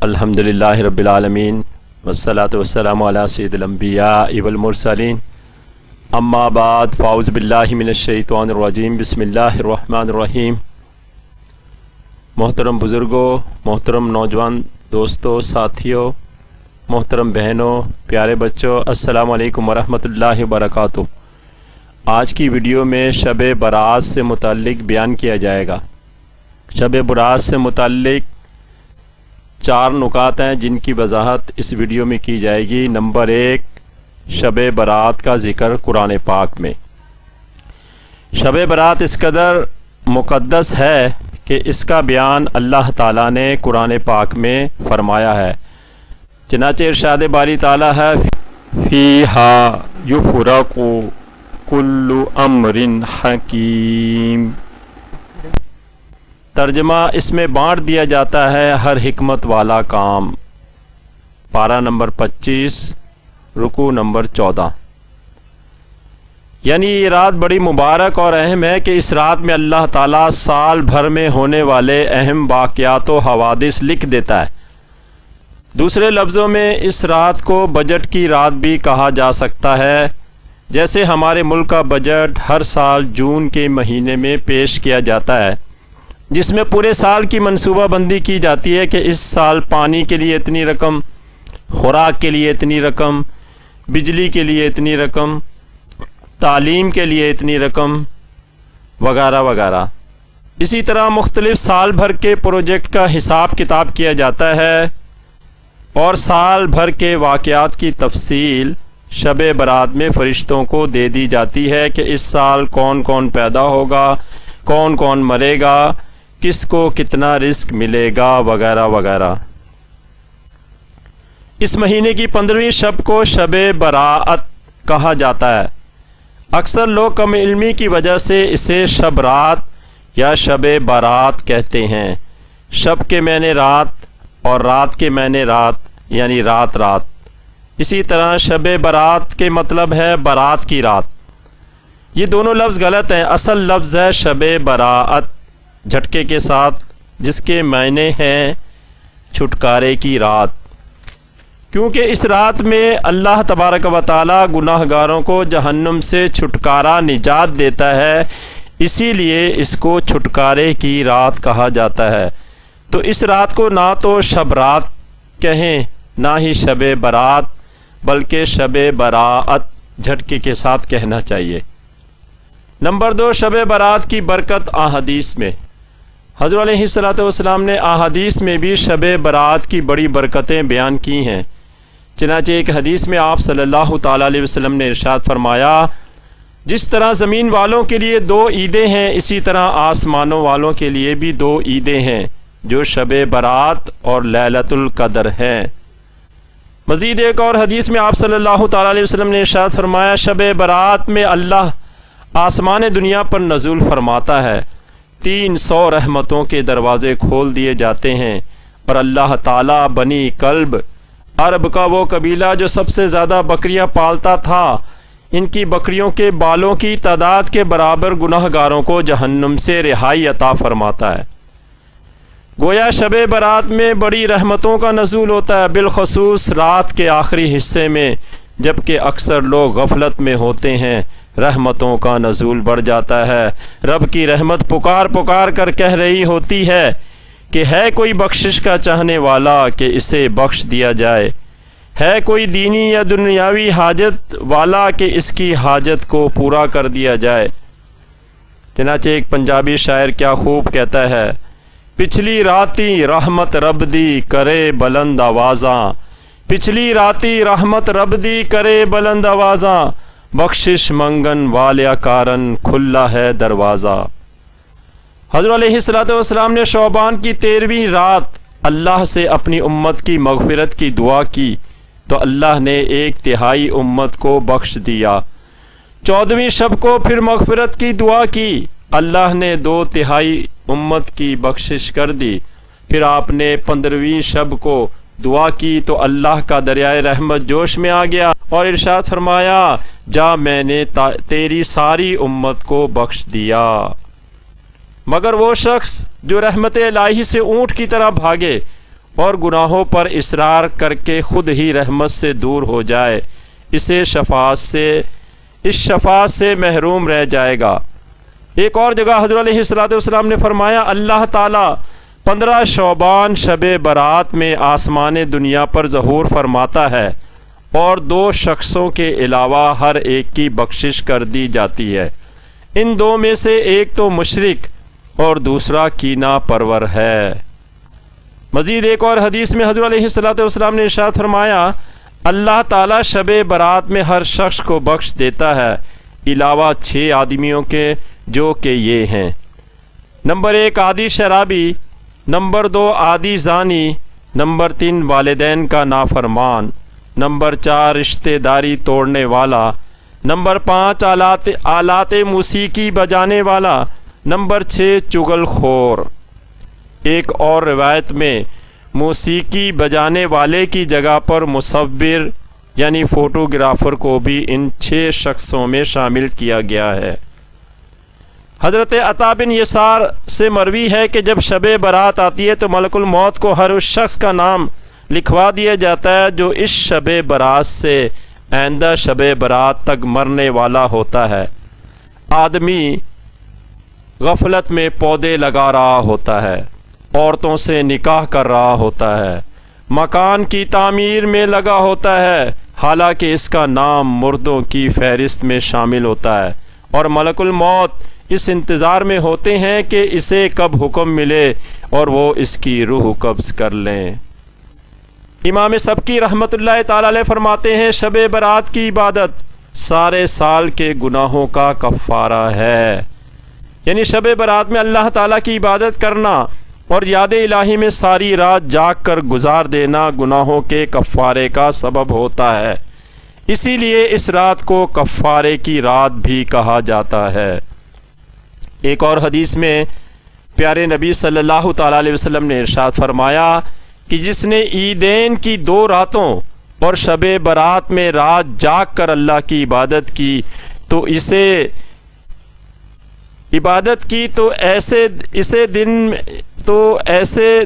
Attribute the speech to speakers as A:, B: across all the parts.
A: الحمدللہ رب العالمین والصلاة والسلام علی سید الانبیاء والمرسلین اما بعد فاعوذ باللہ من الشیطان الرجیم بسم اللہ الرحمن الرحیم۔ محترم بزرگوں، محترم نوجوان دوستوں، ساتھیوں، محترم بہنوں، پیارے بچوں، السلام علیکم ورحمۃ اللہ وبرکاتہ۔ آج کی ویڈیو میں شب برات سے متعلق بیان کیا جائے گا۔ شب برات سے متعلق 4 نکات ہیں جن کی وضاحت اس ویڈیو میں کی جائے گی۔ نمبر 1، شب برات کا ذکر قرآن پاک میں۔ شب برات اس قدر مقدس ہے کہ اس کا بیان اللہ تعالیٰ نے قرآن پاک میں فرمایا ہے۔ چنانچہ ارشاد باری تعالیٰ ہے فیہا یفرق کل امر حکیم۔ ترجمہ، اس میں بانٹ دیا جاتا ہے ہر حکمت والا کام۔ پارہ نمبر 25، رکوع نمبر 14۔ یعنی یہ رات بڑی مبارک اور اہم ہے کہ اس رات میں اللہ تعالیٰ سال بھر میں ہونے والے اہم واقعات و حوادث لکھ دیتا ہے۔ دوسرے لفظوں میں اس رات کو بجٹ کی رات بھی کہا جا سکتا ہے۔ جیسے ہمارے ملک کا بجٹ ہر سال جون کے مہینے میں پیش کیا جاتا ہے، جس میں پورے سال کی منصوبہ بندی کی جاتی ہے کہ اس سال پانی کے لیے اتنی رقم، خوراک کے لیے اتنی رقم، بجلی کے لیے اتنی رقم، تعلیم کے لیے اتنی رقم، وغیرہ وغیرہ۔ اسی طرح مختلف سال بھر کے پروجیکٹ کا حساب کتاب کیا جاتا ہے اور سال بھر کے واقعات کی تفصیل شب برات میں فرشتوں کو دے دی جاتی ہے کہ اس سال کون کون پیدا ہوگا، کون کون مرے گا، کس کو کتنا رزق ملے گا، وغیرہ وغیرہ۔ اس مہینے کی 15ویں شب کو شب برات کہا جاتا ہے۔ اکثر لوگ کم علمی کی وجہ سے اسے شب رات یا شب برات کہتے ہیں۔ شب کے معنی رات اور رات کے معنی رات، یعنی رات رات۔ اسی طرح شب برات کے مطلب ہے برات کی رات۔ یہ دونوں لفظ غلط ہیں۔ اصل لفظ ہے شب براءت جھٹکے کے ساتھ، جس کے معنی ہیں چھٹکارے کی رات، کیونکہ اس رات میں اللہ تبارک و تعالی گناہ گاروں کو جہنم سے چھٹکارا نجات دیتا ہے، اسی لیے اس کو چھٹکارے کی رات کہا جاتا ہے۔ تو اس رات کو نہ تو شب رات کہیں، نہ ہی شب برات، بلکہ شب براءت جھٹکے کے ساتھ کہنا چاہیے۔ نمبر 2، شب برات کی برکت احادیث میں۔ حضرت علیہ السلام نے احادیث میں بھی شب برات کی بڑی برکتیں بیان کی ہیں۔ چنانچہ ایک حدیث میں آپ صلی اللہ تعالیٰ علیہ وسلم نے ارشاد فرمایا، جس طرح زمین والوں کے لیے 2 عیدیں ہیں، اسی طرح آسمانوں والوں کے لیے بھی 2 عیدیں ہیں، جو شب برات اور لیلۃ القدر ہیں۔ مزید ایک اور حدیث میں آپ صلی اللہ تعالیٰ علیہ وسلم نے ارشاد فرمایا، شب برات میں اللہ آسمان دنیا پر نزول فرماتا ہے، 300 رحمتوں کے دروازے کھول دیے جاتے ہیں، اور اللہ تعالیٰ بنی کلب، عرب کا وہ قبیلہ جو سب سے زیادہ بکریاں پالتا تھا، ان کی بکریوں کے بالوں کی تعداد کے برابر گناہ گاروں کو جہنم سے رہائی عطا فرماتا ہے۔ گویا شب برات میں بڑی رحمتوں کا نزول ہوتا ہے، بالخصوص رات کے آخری حصے میں، جبکہ اکثر لوگ غفلت میں ہوتے ہیں، رحمتوں کا نزول بڑھ جاتا ہے۔ رب کی رحمت پکار پکار کر کہہ رہی ہوتی ہے کہ ہے کوئی بخشش کا چاہنے والا کہ اسے بخش دیا جائے، ہے کوئی دینی یا دنیاوی حاجت والا کہ اس کی حاجت کو پورا کر دیا جائے۔ چنانچہ ایک پنجابی شاعر کیا خوب کہتا ہے، پچھلی راتی رحمت رب دی کرے بلند آوازاں، پچھلی راتی رحمت رب دی کرے بلند آوازاں، بخشش منگن والیا کارن کھلا ہے دروازہ۔ حضرت علیہ السلام نے شعبان کی 13ویں رات اللہ سے اپنی امت کی مغفرت کی دعا کی تو اللہ نے 1/3 امت کو بخش دیا۔ 14ویں شب کو پھر مغفرت کی دعا کی، اللہ نے 2/3 امت کی بخشش کر دی۔ پھر آپ نے 15ویں شب کو دعا کی تو اللہ کا دریائے رحمت جوش میں آ گیا اور ارشاد فرمایا، جا میں نے تیری ساری امت کو بخش دیا۔ مگر وہ شخص جو رحمت الہی سے اونٹ کی طرح بھاگے، اور گناہوں پر اصرار کر کے خود ہی رحمت سے دور ہو جائے، اس شفاعت سے محروم رہ جائے گا۔ ایک اور جگہ حضرت علیہ الصلوۃ والسلام نے فرمایا، اللہ تعالیٰ 15 شعبان شب برات میں آسمان دنیا پر ظہور فرماتا ہے، اور 2 شخصوں کے علاوہ ہر ایک کی بخشش کر دی جاتی ہے۔ ان 2 میں سے ایک تو مشرک اور دوسرا کینہ پرور ہے۔ مزید ایک اور حدیث میں حضرت علیہ الصلوۃ والسلام نے ارشاد فرمایا، اللہ تعالیٰ شب برات میں ہر شخص کو بخش دیتا ہے علاوہ 6 آدمیوں کے، جو کہ یہ ہیں: نمبر 1 عادی شرابی، نمبر 2 عادی زانی، نمبر 3 والدین کا نافرمان، نمبر 4 رشتہ داری توڑنے والا، نمبر 5 آلات موسیقی بجانے والا، نمبر 6 چغل خور۔ ایک اور روایت میں موسیقی بجانے والے کی جگہ پر مصور یعنی فوٹوگرافر کو بھی ان 6 شخصوں میں شامل کیا گیا ہے۔ حضرت عطا بن یسار سے مروی ہے کہ جب شب برات آتی ہے تو ملک الموت کو ہر اس شخص کا نام لکھوا دیا جاتا ہے جو اس شب برات سے آئندہ شب برات تک مرنے والا ہوتا ہے۔ آدمی غفلت میں پودے لگا رہا ہوتا ہے، عورتوں سے نکاح کر رہا ہوتا ہے، مکان کی تعمیر میں لگا ہوتا ہے، حالانکہ اس کا نام مردوں کی فہرست میں شامل ہوتا ہے، اور ملک الموت اس انتظار میں ہوتے ہیں کہ اسے کب حکم ملے اور وہ اس کی روح قبض کر لیں۔ امام سبکی رحمۃ اللہ تعالی علیہ فرماتے ہیں، شب برات کی عبادت سارے سال کے گناہوں کا کفارہ ہے۔ یعنی شب برات میں اللہ تعالیٰ کی عبادت کرنا اور یاد الہی میں ساری رات جاگ کر گزار دینا گناہوں کے کفارے کا سبب ہوتا ہے، اسی لیے اس رات کو کفارے کی رات بھی کہا جاتا ہے۔ ایک اور حدیث میں پیارے نبی صلی اللہ تعالیٰ علیہ وسلم نے ارشاد فرمایا کہ جس نے عیدین کی 2 راتوں اور شب برات میں رات جاگ کر اللہ کی عبادت کی تو ایسے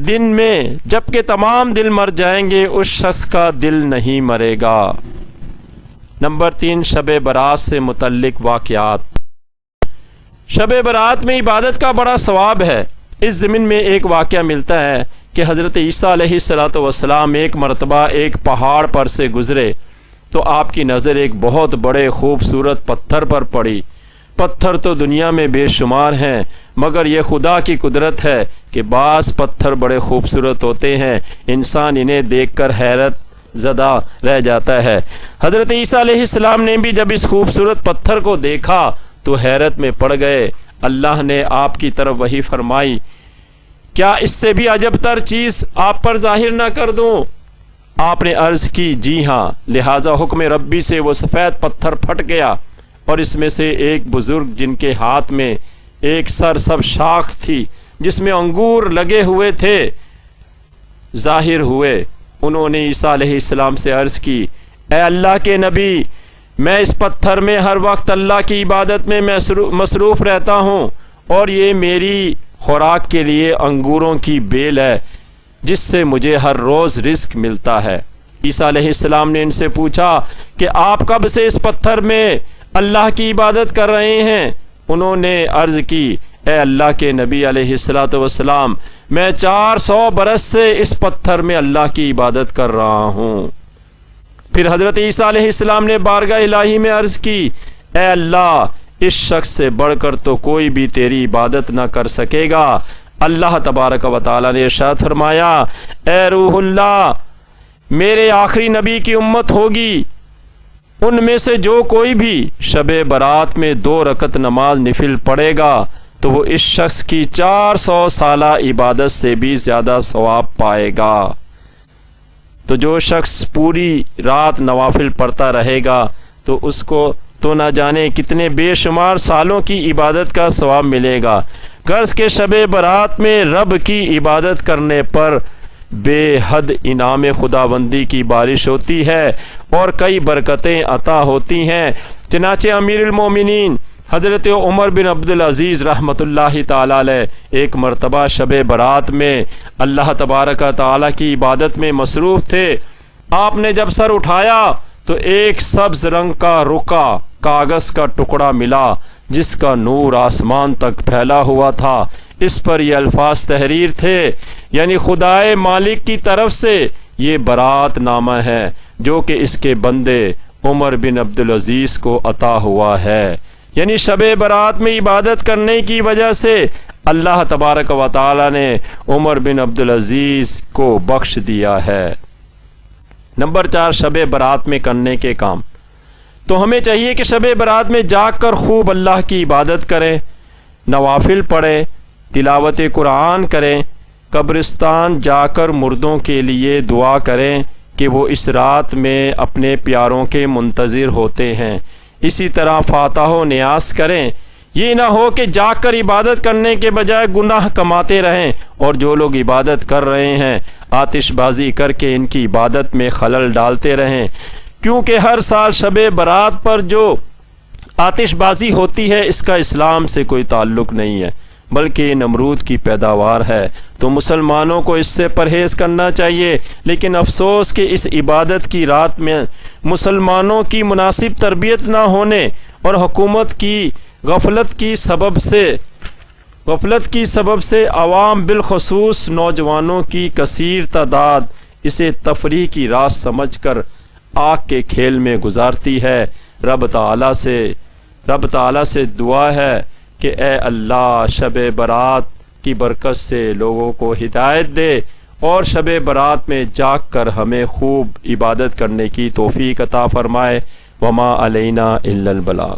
A: دن میں جب کہ تمام دل مر جائیں گے اس شخص کا دل نہیں مرے گا۔ نمبر 3 شب برات سے متعلق واقعات۔ شب برات میں عبادت کا بڑا ثواب ہے۔ اس ضمن میں ایک واقعہ ملتا ہے کہ حضرت عیسیٰ علیہ الصلوۃ والسلام ایک مرتبہ ایک پہاڑ پر سے گزرے تو آپ کی نظر ایک بہت بڑے خوبصورت پتھر پر پڑی۔ پتھر تو دنیا میں بے شمار ہیں، مگر یہ خدا کی قدرت ہے کہ بعض پتھر بڑے خوبصورت ہوتے ہیں، انسان انہیں دیکھ کر حیرت زدہ رہ جاتا ہے۔ حضرت عیسیٰ علیہ السلام نے بھی جب اس خوبصورت پتھر کو دیکھا تو حیرت میں پڑ گئے۔ اللہ نے آپ کی طرف وحی فرمائی، کیا اس سے بھی عجب تر چیز آپ پر ظاہر نہ کر دوں؟ آپ نے عرض کی، جی ہاں۔ لہٰذا حکم ربی سے وہ سفید پتھر پھٹ گیا اور اس میں سے ایک بزرگ جن کے ہاتھ میں ایک سرسبز شاخ تھی جس میں انگور لگے ہوئے تھے ظاہر ہوئے۔ انہوں نے عیسیٰ علیہ السلام سے عرض کی، اے اللہ کے نبی، میں اس پتھر میں ہر وقت اللہ کی عبادت میں مصروف رہتا ہوں اور یہ میری خوراک کے لیے انگوروں کی بیل ہے جس سے مجھے ہر روز رزق ملتا ہے۔ عیسیٰ علیہ السلام نے ان سے پوچھا کہ آپ کب سے اس پتھر میں اللہ کی عبادت کر رہے ہیں؟ انہوں نے عرض کی، اے اللہ کے نبی علیہ الصلوۃ والسلام، میں 400 برس سے اس پتھر میں اللہ کی عبادت کر رہا ہوں۔ پھر حضرت عیسیٰ علیہ السلام نے بارگاہ الہی میں عرض کی، اے اللہ، اس شخص سے بڑھ کر تو کوئی بھی تیری عبادت نہ کر سکے گا۔ اللہ تبارک و تعالی نے ارشاد فرمایا، اے روح اللہ، میرے آخری نبی کی امت ہوگی، ان میں سے جو کوئی بھی شب برات میں 2 رکعت نماز نفل پڑھے گا تو وہ اس شخص کی 400 سالہ عبادت سے بھی زیادہ ثواب پائے گا۔ تو جو شخص پوری رات نوافل پڑھتا رہے گا تو اس کو تو نہ جانے کتنے بے شمار سالوں کی عبادت کا ثواب ملے گا۔ غرض کے شب برات میں رب کی عبادت کرنے پر بے حد انعام خداوندی کی بارش ہوتی ہے اور کئی برکتیں عطا ہوتی ہیں۔ چنانچہ امیر المومنین حضرت عمر بن عبدالعزیز رحمۃ اللہ تعالی علیہ ایک مرتبہ شب برات میں اللہ تبارک و تعالی کی عبادت میں مصروف تھے۔ آپ نے جب سر اٹھایا تو ایک سبز رنگ کا رکا کاغذ کا ٹکڑا ملا جس کا نور آسمان تک پھیلا ہوا تھا۔ اس پر یہ الفاظ تحریر تھے، یعنی خدائے مالک کی طرف سے یہ برات نامہ ہے جو کہ اس کے بندے عمر بن عبدالعزیز کو عطا ہوا ہے۔ یعنی شب برات میں عبادت کرنے کی وجہ سے اللہ تبارک و تعالی نے عمر بن عبدالعزیز کو بخش دیا ہے۔ نمبر 4، شب برات میں کرنے کے کام۔ تو ہمیں چاہیے کہ شب برات میں جاگ کر خوب اللہ کی عبادت کریں، نوافل پڑھیں، تلاوت قرآن کریں، قبرستان جا کر مردوں کے لیے دعا کریں کہ وہ اس رات میں اپنے پیاروں کے منتظر ہوتے ہیں۔ اسی طرح فاتح و نیاز کریں۔ یہ نہ ہو کہ جاگ کر عبادت کرنے کے بجائے گناہ کماتے رہیں، اور جو لوگ عبادت کر رہے ہیں آتش بازی کر کے ان کی عبادت میں خلل ڈالتے رہیں، کیونکہ ہر سال شب برات پر جو آتش بازی ہوتی ہے اس کا اسلام سے کوئی تعلق نہیں ہے، بلکہ یہ نمرود کی پیداوار ہے۔ تو مسلمانوں کو اس سے پرہیز کرنا چاہیے، لیکن افسوس کہ اس عبادت کی رات میں مسلمانوں کی مناسب تربیت نہ ہونے اور حکومت کی غفلت کی سبب سے عوام بالخصوص نوجوانوں کی کثیر تعداد اسے تفریح کی رات سمجھ کر آگ کے کھیل میں گزارتی ہے۔ رب تعالی سے دعا ہے کہ اے اللہ شب برات کی برکت سے لوگوں کو ہدایت دے اور شب برات میں جاگ کر ہمیں خوب عبادت کرنے کی توفیق عطا فرمائے۔ وما علینا الا البلاغ۔